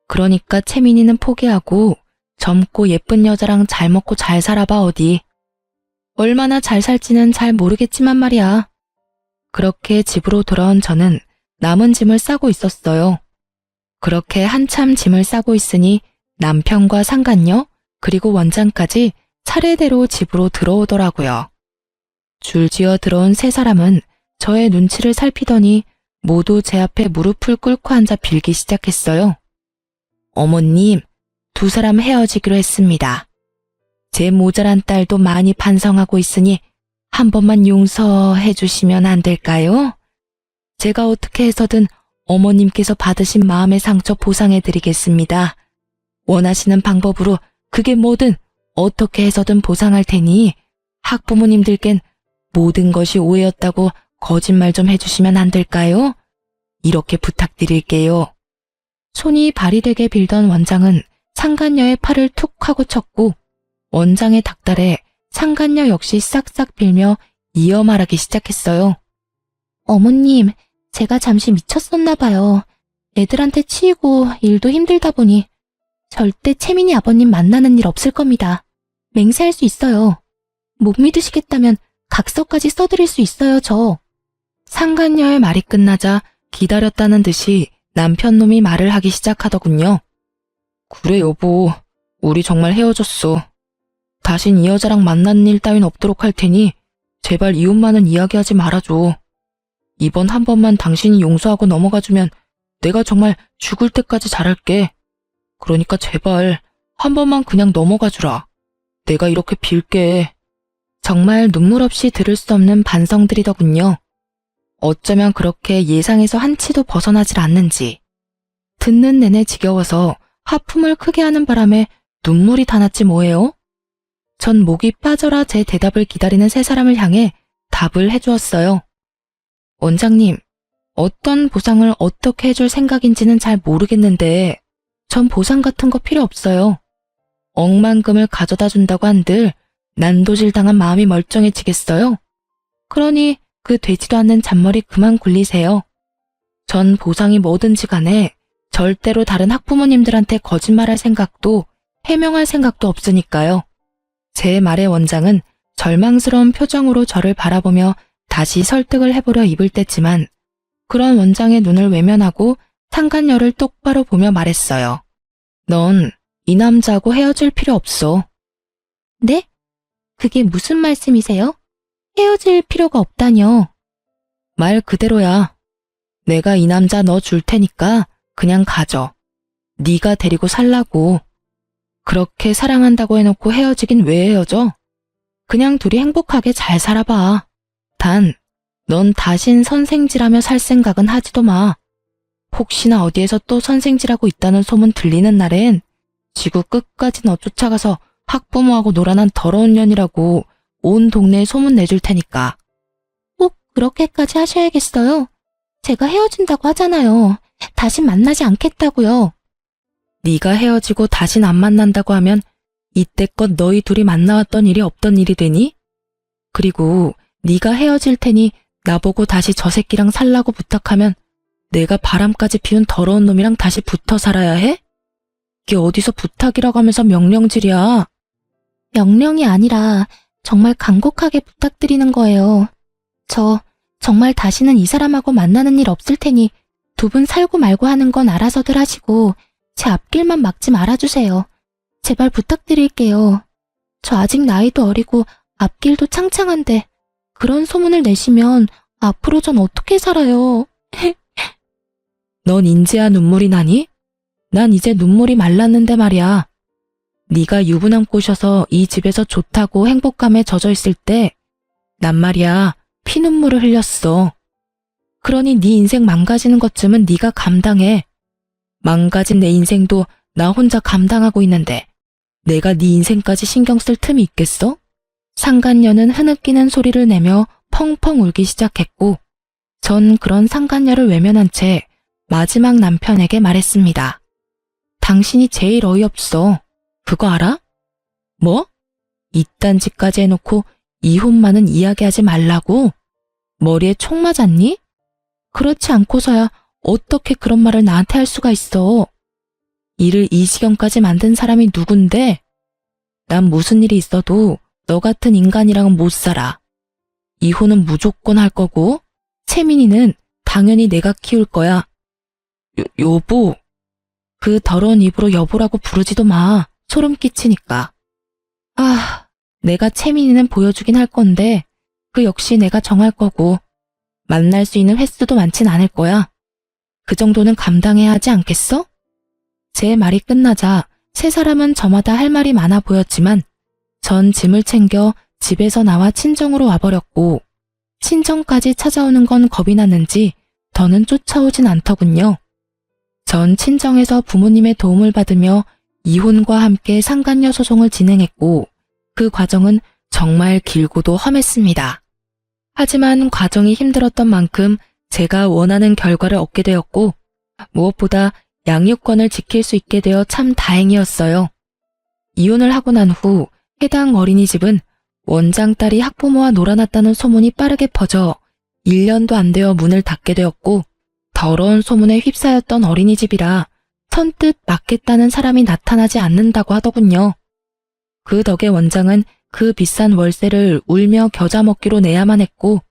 A: 그러니까 채민이는 포기하고 젊고 예쁜 여자랑 잘 먹고 잘 살아봐 어디. 얼마나 잘 살지는 잘 모르겠지만 말이야. 그렇게 집으로 돌아온 저는 남은 짐을 싸고 있었어요. 그렇게 한참 짐을 싸고 있으니 남편과 상간녀 그리고 원장까지 차례대로 집으로 들어오더라고요. 줄지어 들어온 세 사람은 저의 눈치를 살피더니 모두 제 앞에 무릎을 꿇고 앉아 빌기 시작했어요. 어머님, 두 사람 헤어지기로 했습니다. 제 모자란 딸도 많이 반성하고 있으니 한 번만 용서해 주시면 안 될까요? 제가 어떻게 해서든 어머님께서 받으신 마음의 상처 보상해 드리겠습니다. 원하시는 방법으로 그게 뭐든 어떻게 해서든 보상할 테니 학부모님들겐 모든 것이 오해였다고 거짓말 좀 해주시면 안 될까요? 이렇게 부탁드릴게요. 손이 발이 되게 빌던 원장은 상간녀의 팔을 툭 하고 쳤고 원장의 닭달에 상간녀 역시 싹싹 빌며 이어 말하기 시작했어요. 어머님, 제가 잠시 미쳤었나 봐요. 애들한테 치이고 일도 힘들다 보니 절대 채민이 아버님 만나는 일 없을 겁니다. 맹세할 수 있어요. 못 믿으시겠다면 각서까지 써드릴 수 있어요, 저. 상간녀의 말이 끝나자 기다렸다는 듯이 남편놈이 말을 하기 시작하더군요. 그래 여보, 우리 정말 헤어졌어. 다신 이 여자랑 만나는 일 따윈 없도록 할 테니 제발 이혼만은 이야기하지 말아줘. 이번 한 번만 당신이 용서하고 넘어가주면 내가 정말 죽을 때까지 잘할게. 그러니까 제발 한 번만 그냥 넘어가주라. 내가 이렇게 빌게. 정말 눈물 없이 들을 수 없는 반성들이더군요. 어쩌면 그렇게 예상에서 한치도 벗어나질 않는지. 듣는 내내 지겨워서 하품을 크게 하는 바람에 눈물이 다 났지 뭐예요? 전 목이 빠져라 제 대답을 기다리는 세 사람을 향해 답을 해주었어요. 원장님, 어떤 보상을 어떻게 해줄 생각인지는 잘 모르겠는데 전 보상 같은 거 필요 없어요. 억만금을 가져다 준다고 한들 난도질 당한 마음이 멀쩡해지겠어요? 그러니 그 되지도 않는 잔머리 그만 굴리세요. 전 보상이 뭐든지 간에 절대로 다른 학부모님들한테 거짓말할 생각도 해명할 생각도 없으니까요. 제 말에 원장은 절망스러운 표정으로 저를 바라보며 다시 설득을 해보려 입을 뗐지만 그런 원장의 눈을 외면하고 상간녀를 똑바로 보며 말했어요. 넌 이 남자하고 헤어질 필요 없어. 네? 그게 무슨 말씀이세요? 헤어질 필요가 없다뇨. 말 그대로야. 내가 이 남자 너 줄 테니까 그냥 가져. 네가 데리고 살라고. 그렇게 사랑한다고 해놓고 헤어지긴 왜 헤어져? 그냥 둘이 행복하게 잘 살아봐. 단, 넌 다신 선생질하며 살 생각은 하지도 마. 혹시나 어디에서 또 선생질하고 있다는 소문 들리는 날엔 지구 끝까지 너 쫓아가서 학부모하고 놀아난 더러운 년이라고 온 동네에 소문 내줄 테니까. 꼭 그렇게까지 하셔야겠어요? 제가 헤어진다고 하잖아요. 다신 만나지 않겠다고요. 네가 헤어지고 다신 안 만난다고 하면 이때껏 너희 둘이 만나왔던 일이 없던 일이 되니? 그리고 네가 헤어질 테니 나보고 다시 저 새끼랑 살라고 부탁하면 내가 바람까지 피운 더러운 놈이랑 다시 붙어 살아야 해? 이게 어디서 부탁이라고 하면서 명령질이야. 명령이 아니라 정말 간곡하게 부탁드리는 거예요. 저 정말 다시는 이 사람하고 만나는 일 없을 테니 두 분 살고 말고 하는 건 알아서들 하시고 제 앞길만 막지 말아주세요. 제발 부탁드릴게요. 저 아직 나이도 어리고 앞길도 창창한데 그런 소문을 내시면 앞으로 전 어떻게 살아요? 넌 인제야 눈물이 나니? 난 이제 눈물이 말랐는데 말이야. 네가 유부남 꼬셔서 이 집에서 좋다고 행복감에 젖어 있을 때 난 말이야 피눈물을 흘렸어. 그러니 네 인생 망가지는 것쯤은 네가 감당해. 망가진 내 인생도 나 혼자 감당하고 있는데 내가 네 인생까지 신경 쓸 틈이 있겠어? 상간녀는 흐느끼는 소리를 내며 펑펑 울기 시작했고 전 그런 상간녀를 외면한 채 마지막 남편에게 말했습니다. 당신이 제일 어이없어. 그거 알아? 뭐? 이딴 짓까지 해놓고 이혼만은 이야기하지 말라고? 머리에 총 맞았니? 그렇지 않고서야 어떻게 그런 말을 나한테 할 수가 있어. 일을 이 지경까지 만든 사람이 누군데? 난 무슨 일이 있어도 너 같은 인간이랑은 못 살아. 이혼은 무조건 할 거고, 채민이는 당연히 내가 키울 거야. 여보. 그 더러운 입으로 여보라고 부르지도 마. 소름 끼치니까. 내가 채민이는 보여주긴 할 건데, 그 역시 내가 정할 거고, 만날 수 있는 횟수도 많진 않을 거야. 그 정도는 감당해야 하지 않겠어? 제 말이 끝나자 세 사람은 저마다 할 말이 많아 보였지만 전 짐을 챙겨 집에서 나와 친정으로 와버렸고 친정까지 찾아오는 건 겁이 났는지 더는 쫓아오진 않더군요. 전 친정에서 부모님의 도움을 받으며 이혼과 함께 상간녀 소송을 진행했고 그 과정은 정말 길고도 험했습니다. 하지만 과정이 힘들었던 만큼 제가 원하는 결과를 얻게 되었고 무엇보다 양육권을 지킬 수 있게 되어 참 다행이었어요. 이혼을 하고 난 후 해당 어린이집은 원장 딸이 학부모와 놀아났다는 소문이 빠르게 퍼져 1년도 안 되어 문을 닫게 되었고 더러운 소문에 휩싸였던 어린이집이라 선뜻 맡겠다는 사람이 나타나지 않는다고 하더군요. 그 덕에 원장은 그 비싼 월세를 울며 겨자 먹기로 내야만 했고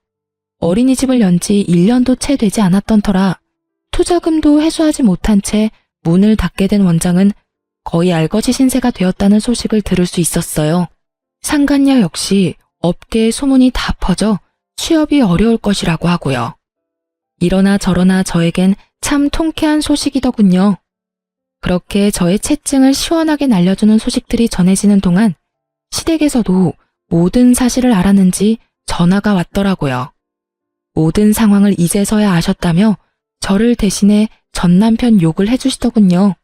A: 어린이집을 연 지 1년도 채 되지 않았던 터라 투자금도 회수하지 못한 채 문을 닫게 된 원장은 거의 알거지 신세가 되었다는 소식을 들을 수 있었어요. 상간녀 역시 업계에 소문이 다 퍼져 취업이 어려울 것이라고 하고요. 이러나 저러나 저에겐 참 통쾌한 소식이더군요. 그렇게 저의 채증을 시원하게 날려주는 소식들이 전해지는 동안 시댁에서도 모든 사실을 알았는지 전화가 왔더라고요. 모든 상황을 이제서야 아셨다며 저를 대신해 전 남편 욕을 해주시더군요.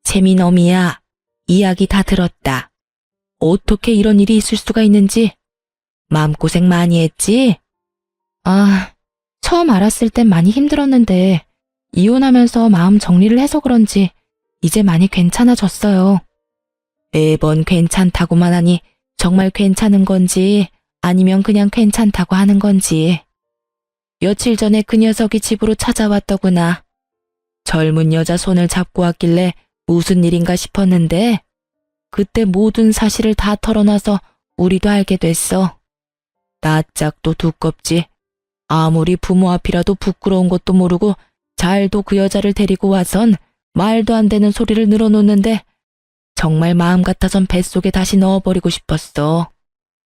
A: 재민엄이야, 이야기 다 들었다. 어떻게 이런 일이 있을 수가 있는지 마음고생 많이 했지? 처음 알았을 땐 많이 힘들었는데 이혼하면서 마음 정리를 해서 그런지 이제 많이 괜찮아졌어요. 매번 괜찮다고만 하니 정말 괜찮은 건지 아니면 그냥 괜찮다고 하는 건지. 며칠 전에 그 녀석이 집으로 찾아왔더구나. 젊은 여자 손을 잡고 왔길래 무슨 일인가 싶었는데 그때 모든 사실을 다 털어놔서 우리도 알게 됐어. 낯짝도 두껍지. 아무리 부모 앞이라도 부끄러운 것도 모르고 잘도 그 여자를 데리고 와선 말도 안 되는 소리를 늘어놓는데 정말 마음 같아선 뱃속에 다시 넣어버리고 싶었어.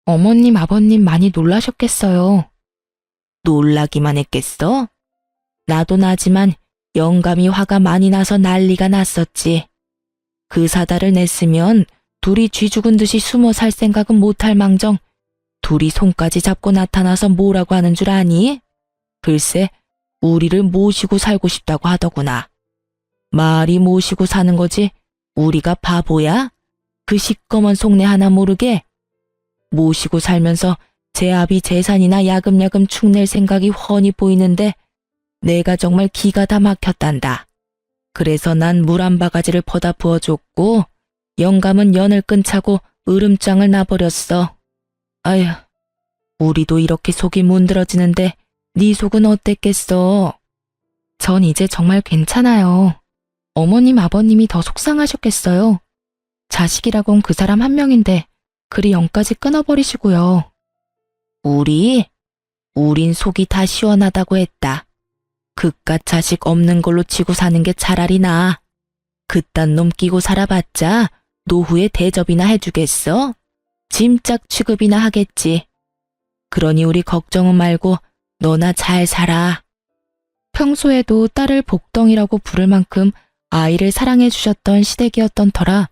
A: 어머님, 아버님 많이 놀라셨겠어요. 놀라기만 했겠어? 나도 나지만 영감이 화가 많이 나서 난리가 났었지. 그 사달을 냈으면 둘이 쥐 죽은 듯이 숨어 살 생각은 못할 망정 둘이 손까지 잡고 나타나서 뭐라고 하는 줄 아니? 글쎄 우리를 모시고 살고 싶다고 하더구나. 말이 모시고 사는 거지 우리가 바보야? 그 시꺼먼 속내 하나 모르게? 모시고 살면서 제 아비 재산이나 야금야금 축낼 생각이 훤히 보이는데 내가 정말 기가 다 막혔단다. 그래서 난 물 한 바가지를 퍼다 부어줬고 영감은 연을 끈차고 으름장을 놔버렸어. 아휴, 우리도 이렇게 속이 문드러지는데 네 속은 어땠겠어? 전 이제 정말 괜찮아요. 어머님, 아버님이 더 속상하셨겠어요. 자식이라곤 그 사람 한 명인데 그리 영까지 끊어버리시고요. 우린 속이 다 시원하다고 했다. 그깟 자식 없는 걸로 치고 사는 게 차라리 나아. 그딴 놈 끼고 살아봤자 노후에 대접이나 해주겠어? 짐짝 취급이나 하겠지. 그러니 우리 걱정은 말고 너나 잘 살아. 평소에도 딸을 복덩이라고 부를 만큼 아이를 사랑해 주셨던 시댁이었던 터라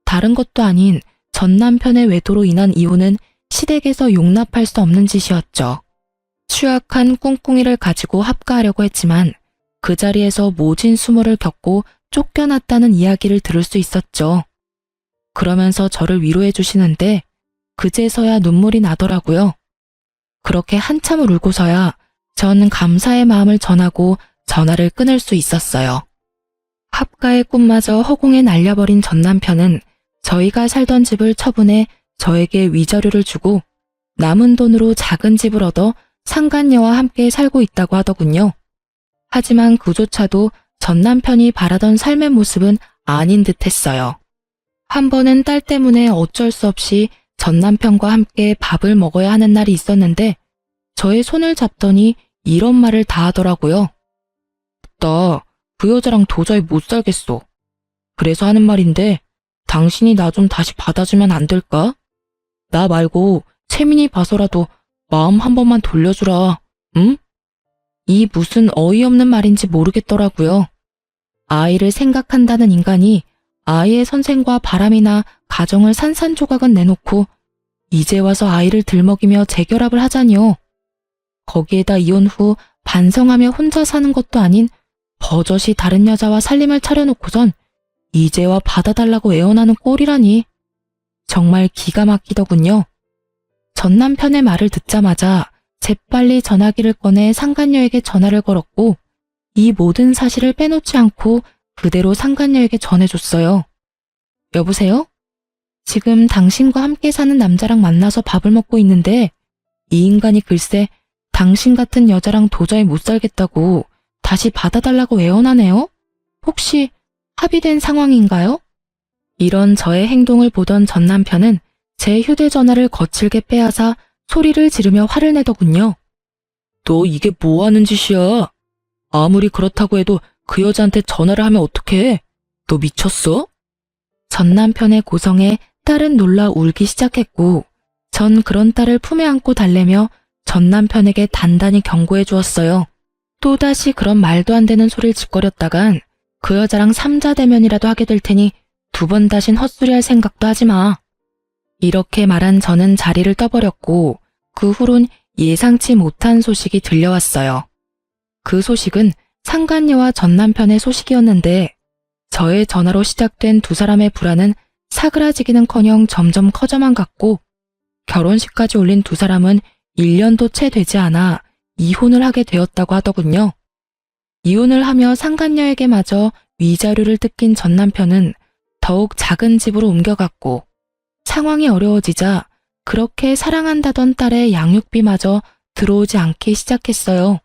A: 다른 것도 아닌 전 남편의 외도로 인한 이혼은 시댁에서 용납할 수 없는 짓이었죠. 취약한 꿍꿍이를 가지고 합가하려고 했지만 그 자리에서 모진 수모를 겪고 쫓겨났다는 이야기를 들을 수 있었죠. 그러면서 저를 위로해 주시는데 그제서야 눈물이 나더라고요. 그렇게 한참을 울고서야 전 감사의 마음을 전하고 전화를 끊을 수 있었어요. 합가의 꿈마저 허공에 날려버린 전 남편은 저희가 살던 집을 처분해 저에게 위자료를 주고 남은 돈으로 작은 집을 얻어 상간녀와 함께 살고 있다고 하더군요. 하지만 그조차도 전 남편이 바라던 삶의 모습은 아닌 듯 했어요. 한 번은 딸 때문에 어쩔 수 없이 전 남편과 함께 밥을 먹어야 하는 날이 있었는데 저의 손을 잡더니 이런 말을 다 하더라고요. 나 그 여자랑 도저히 못 살겠어. 그래서 하는 말인데 당신이 나 좀 다시 받아주면 안 될까? 나 말고 채민이 봐서라도 마음 한 번만 돌려주라. 응? 이 무슨 어이없는 말인지 모르겠더라고요. 아이를 생각한다는 인간이 아이의 선생과 바람이나 가정을 산산조각은 내놓고 이제 와서 아이를 들먹이며 재결합을 하자니요. 거기에다 이혼 후 반성하며 혼자 사는 것도 아닌 버젓이 다른 여자와 살림을 차려놓고선 이제와 받아달라고 애원하는 꼴이라니. 정말 기가 막히더군요. 전 남편의 말을 듣자마자 재빨리 전화기를 꺼내 상간녀에게 전화를 걸었고 이 모든 사실을 빼놓지 않고 그대로 상간녀에게 전해줬어요. 여보세요? 지금 당신과 함께 사는 남자랑 만나서 밥을 먹고 있는데 이 인간이 글쎄 당신 같은 여자랑 도저히 못 살겠다고 다시 받아달라고 애원하네요? 혹시 합의된 상황인가요? 이런 저의 행동을 보던 전 남편은 제 휴대전화를 거칠게 빼앗아 소리를 지르며 화를 내더군요. 너 이게 뭐 하는 짓이야? 아무리 그렇다고 해도 그 여자한테 전화를 하면 어떡해? 너 미쳤어? 전 남편의 고성에 딸은 놀라 울기 시작했고 전 그런 딸을 품에 안고 달래며 전 남편에게 단단히 경고해 주었어요. 또다시 그런 말도 안 되는 소리를 짓거렸다간 그 여자랑 삼자대면이라도 하게 될 테니 두 번 다신 헛소리할 생각도 하지 마. 이렇게 말한 저는 자리를 떠버렸고 그 후론 예상치 못한 소식이 들려왔어요. 그 소식은 상간녀와 전 남편의 소식이었는데 저의 전화로 시작된 두 사람의 불화는 사그라지기는커녕 점점 커져만 갔고 결혼식까지 올린 두 사람은 1년도 채 되지 않아 이혼을 하게 되었다고 하더군요. 이혼을 하며 상간녀에게마저 위자료를 뜯긴 전 남편은 더욱 작은 집으로 옮겨갔고 상황이 어려워지자 그렇게 사랑한다던 딸의 양육비마저 들어오지 않기 시작했어요.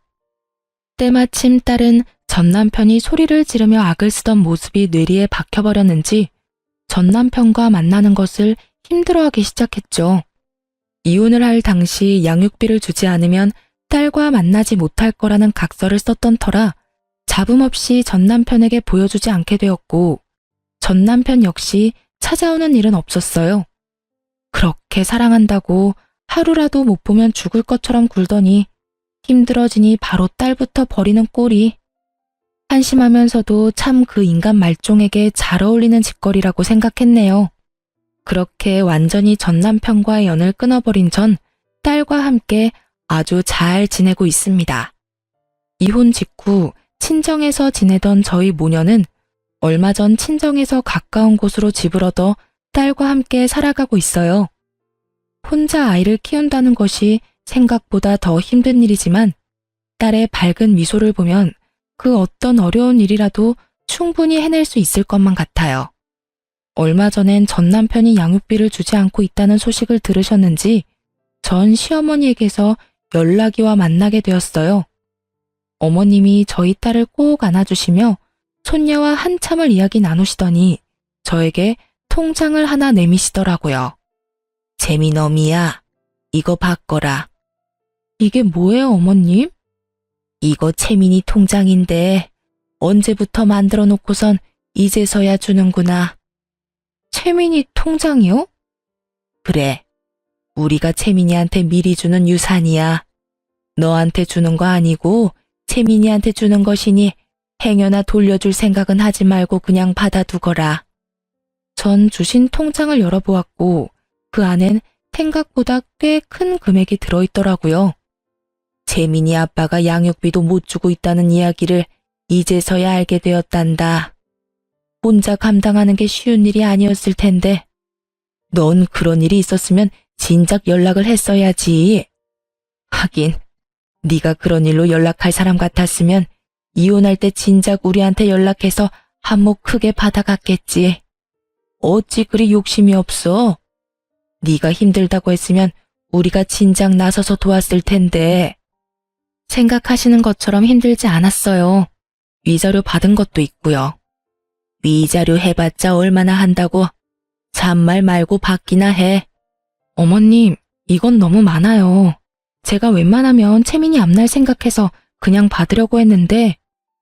A: 때마침 딸은 전 남편이 소리를 지르며 악을 쓰던 모습이 뇌리에 박혀버렸는지 전 남편과 만나는 것을 힘들어하기 시작했죠. 이혼을 할 당시 양육비를 주지 않으면 딸과 만나지 못할 거라는 각서를 썼던 터라 잡음없이 전 남편에게 보여주지 않게 되었고 전 남편 역시 찾아오는 일은 없었어요. 그렇게 사랑한다고 하루라도 못 보면 죽을 것처럼 굴더니 힘들어지니 바로 딸부터 버리는 꼴이. 한심하면서도 참 그 인간 말종에게 잘 어울리는 짓거리라고 생각했네요. 그렇게 완전히 전 남편과의 연을 끊어버린 전 딸과 함께 아주 잘 지내고 있습니다. 이혼 직후 친정에서 지내던 저희 모녀는 얼마 전 친정에서 가까운 곳으로 집을 얻어 딸과 함께 살아가고 있어요. 혼자 아이를 키운다는 것이 생각보다 더 힘든 일이지만 딸의 밝은 미소를 보면 그 어떤 어려운 일이라도 충분히 해낼 수 있을 것만 같아요. 얼마 전엔 전 남편이 양육비를 주지 않고 있다는 소식을 들으셨는지 전 시어머니에게서 연락이 와 만나게 되었어요. 어머님이 저희 딸을 꼭 안아주시며 손녀와 한참을 이야기 나누시더니 저에게 통장을 하나 내미시더라고요. 재미너미야, 이거 바꿔라. 이게 뭐예요, 어머님? 이거 채민이 통장인데 언제부터 만들어 놓고선 이제서야 주는구나. 채민이 통장이요? 그래, 우리가 채민이한테 미리 주는 유산이야. 너한테 주는 거 아니고 채민이한테 주는 것이니 행여나 돌려줄 생각은 하지 말고 그냥 받아두거라. 전 주신 통장을 열어보았고 그 안엔 생각보다 꽤 큰 금액이 들어있더라고요. 재민이 아빠가 양육비도 못 주고 있다는 이야기를 이제서야 알게 되었단다. 혼자 감당하는 게 쉬운 일이 아니었을 텐데 넌 그런 일이 있었으면 진작 연락을 했어야지. 하긴 네가 그런 일로 연락할 사람 같았으면 이혼할 때 진작 우리한테 연락해서 한몫 크게 받아갔겠지. 어찌 그리 욕심이 없어? 네가 힘들다고 했으면 우리가 진작 나서서 도왔을 텐데. 생각하시는 것처럼 힘들지 않았어요. 위자료 받은 것도 있고요. 위자료 해봤자 얼마나 한다고. 잔말 말고 받기나 해. 어머님, 이건 너무 많아요. 제가 웬만하면 채민이 앞날 생각해서 그냥 받으려고 했는데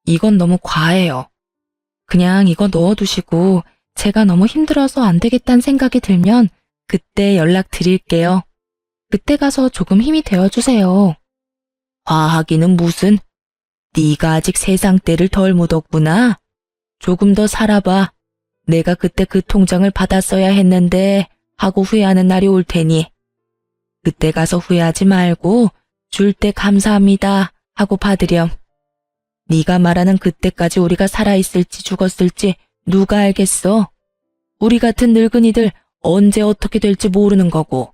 A: 이건 너무 과해요. 그냥 이거 넣어두시고 제가 너무 힘들어서 안 되겠다는 생각이 들면 그때 연락드릴게요. 그때 가서 조금 힘이 되어주세요. 화하기는 무슨? 네가 아직 세상 때를 덜 묻었구나. 조금 더 살아봐. 내가 그때 그 통장을 받았어야 했는데 하고 후회하는 날이 올 테니 그때 가서 후회하지 말고 줄 때 감사합니다 하고 받으렴. 네가 말하는 그때까지 우리가 살아있을지 죽었을지 누가 알겠어? 우리 같은 늙은이들 언제 어떻게 될지 모르는 거고.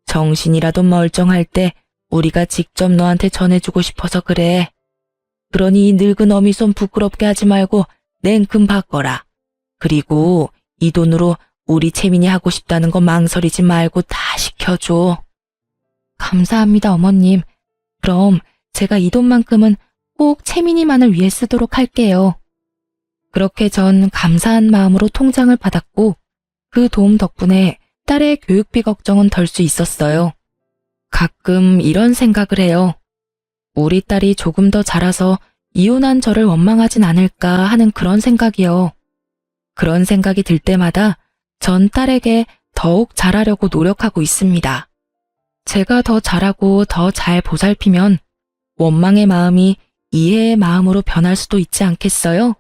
A: 정신이라도 멀쩡할 때 우리가 직접 너한테 전해주고 싶어서 그래. 그러니 이 늙은 어미 손 부끄럽게 하지 말고 냉큼 바꿔라. 그리고 이 돈으로 우리 채민이 하고 싶다는 거 망설이지 말고 다 시켜줘. 감사합니다, 어머님. 그럼 제가 이 돈만큼은 꼭 채민이만을 위해 쓰도록 할게요. 그렇게 전 감사한 마음으로 통장을 받았고 그 도움 덕분에 딸의 교육비 걱정은 덜 수 있었어요. 가끔 이런 생각을 해요. 우리 딸이 조금 더 자라서 이혼한 저를 원망하진 않을까 하는 그런 생각이요. 그런 생각이 들 때마다 전 딸에게 더욱 잘하려고 노력하고 있습니다. 제가 더 잘하고 더 잘 보살피면 원망의 마음이 이해의 마음으로 변할 수도 있지 않겠어요?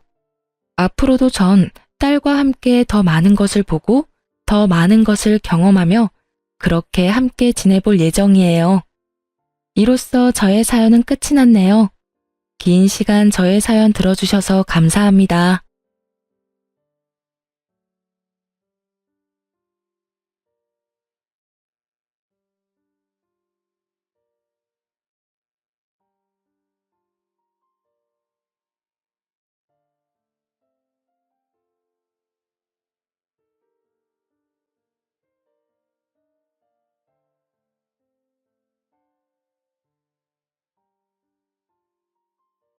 A: 앞으로도 전 딸과 함께 더 많은 것을 보고 더 많은 것을 경험하며 그렇게 함께 지내볼 예정이에요. 이로써 저의 사연은 끝이 났네요. 긴 시간 저의 사연 들어주셔서 감사합니다.